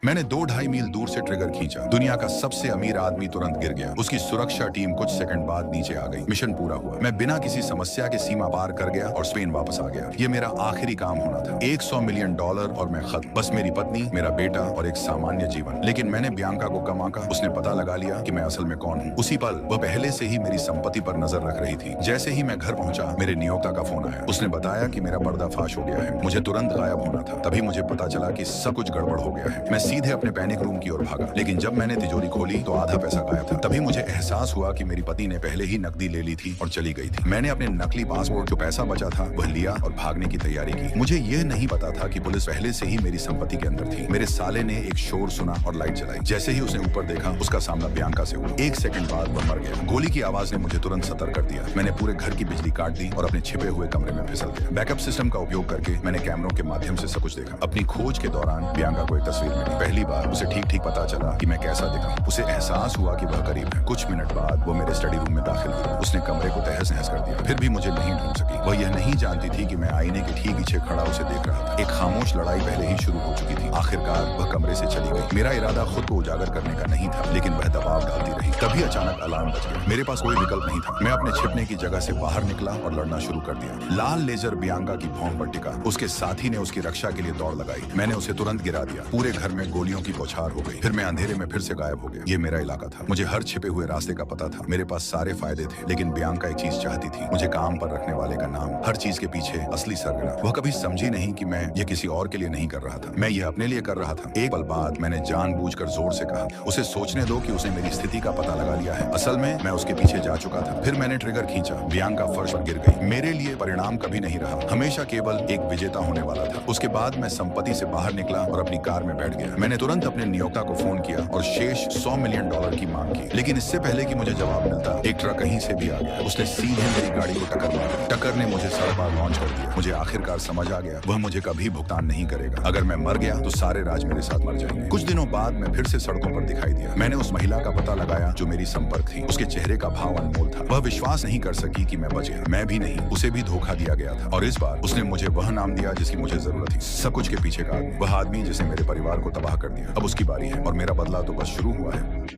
मैंने 2-2.5 मील दूर से ट्रिगर खींचा। दुनिया का सबसे अमीर आदमी तुरंत गिर गया। उसकी सुरक्षा टीम कुछ सेकंड बाद नीचे आ गई। मिशन पूरा हुआ। मैं बिना किसी समस्या के सीमा पार कर गया और स्पेन वापस आ गया। ये मेरा आखिरी काम होना था। $100 मिलियन और मैं खत्म। बस मेरी पत्नी, मेरा बेटा और एक सामान्य जीवन। लेकिन मैंने बियांका को कम आंका। उसने पता लगा लिया कि मैं असल में कौन हूँ। उसी पल वह पहले से ही मेरी संपत्ति पर नजर रख रही थी। जैसे ही मैं घर पहुंचा, मेरे नियोक्ता का फोन आया। उसने बताया कि मेरा पर्दाफाश हो गया है। मुझे तुरंत गायब होना था। तभी मुझे पता चला कि सब कुछ गड़बड़ हो गया है। मैं सीधे अपने पैनिक रूम की ओर भागा, लेकिन जब मैंने तिजोरी खोली तो आधा पैसा गायब था। तभी मुझे एहसास हुआ कि मेरी पत्नी ने पहले ही नकदी ले ली थी और चली गई थी। मैंने अपने नकली पासपोर्ट, जो पैसा बचा था, वह लिया और भागने की तैयारी की। मुझे यह नहीं पता था कि पुलिस पहले से ही मेरी संपत्ति के अंदर थी। मेरे साले ने एक शोर सुना और लाइट जलाई। जैसे ही उसने ऊपर देखा, उसका सामना बियांका से हुआ। 1 सेकंड बाद वह मर गया। गोली की आवाज ने मुझे तुरंत सतर्क कर दिया। मैंने पूरे घर की बिजली काट दी और अपने छिपे हुए कमरे में फिसल गया। बैकअप सिस्टम का उपयोग करके मैंने कैमरों के माध्यम से सब कुछ देखा। अपनी खोज के दौरान बियांका को एक तस्वीर मिली। पहली बार उसे ठीक ठीक पता चला कि मैं कैसा दिखा। उसे एहसास हुआ कि वह करीब है। कुछ मिनट बाद वो मेरे स्टडी रूम में दाखिल हुई। उसने कमरे को तहस नहस कर दिया। फिर भी मुझे नहीं ढूंढ सकी। वह यह नहीं जानती थी कि मैं आईने के ठीक पीछे खड़ा उसे देख रहा था। एक खामोश लड़ाई पहले ही शुरू हो चुकी थी। आखिरकार वह कमरे से चली गई। मेरा इरादा खुद को उजागर करने का नहीं था, लेकिन वह दबाव डालती रही। तभी अचानक अलार्म बज गया। मेरे पास कोई विकल्प नहीं था। मैं अपने छिपने की जगह से बाहर निकला और लड़ना शुरू कर दिया। लाल लेजर बियांका की भौं पर टिका। उसके साथी ने उसकी रक्षा के लिए दौड़ लगाई। मैंने उसे तुरंत गिरा दिया। पूरे घर में गोलियों की बौछार हो गई। फिर मैं अंधेरे में फिर से गायब हो गया। ये मेरा इलाका था। मुझे हर छिपे हुए रास्ते का पता था। मेरे पास सारे फायदे थे, लेकिन बियांका एक चीज चाहती थी, मुझे काम पर रखने वाले का नाम। हर चीज के पीछे असली सरगना। वह कभी समझी नहीं कि मैं ये किसी और के लिए नहीं कर रहा था। मैं ये अपने लिए कर रहा था। एक पल बाद मैंने जानबूझकर जोर से कहा, उसे सोचने दो कि उसने मेरी स्थिति का पता लगा लिया है। असल में मैं उसके पीछे जा चुका था। फिर मैंने ट्रिगर खींचा। बियांका फर्श पर गिर गई। मेरे लिए परिणाम कभी नहीं रहा, हमेशा केवल एक विजेता होने वाला था। उसके बाद मैं संपत्ति से बाहर निकला और अपनी कार में बैठ गया। मैंने तुरंत अपने नियोक्ता को फोन किया और शेष $100 मिलियन की मांग की। लेकिन इससे पहले कि मुझे जवाब मिलता, एक ट्रक कहीं से भी आ गया। उसने सीधे मेरी गाड़ी को टक्कर मारी। टक्कर ने मुझे सड़क पर लॉन्च कर दिया। मुझे आखिरकार समझ आ गया, वह मुझे कभी भुगतान नहीं करेगा। अगर मैं मर गया तो सारे राज मेरे साथ मर जाएंगे। कुछ दिनों बाद मैं फिर से सड़कों पर दिखाई दिया। मैंने उस महिला का पता लगाया जो मेरी संपर्क थी। उसके चेहरे का भाव अनमोल था। वह विश्वास नहीं कर सकी कि मैं बच गया। मैं भी नहीं। उसे भी धोखा दिया गया था, और इस बार उसने मुझे वह नाम दिया जिसकी मुझे जरूरत थी। सब कुछ के पीछे का आदमी, वह आदमी जिसने मेरे परिवार को तबाह कर दिया। अब उसकी बारी है और मेरा बदला तो बस शुरू हुआ है।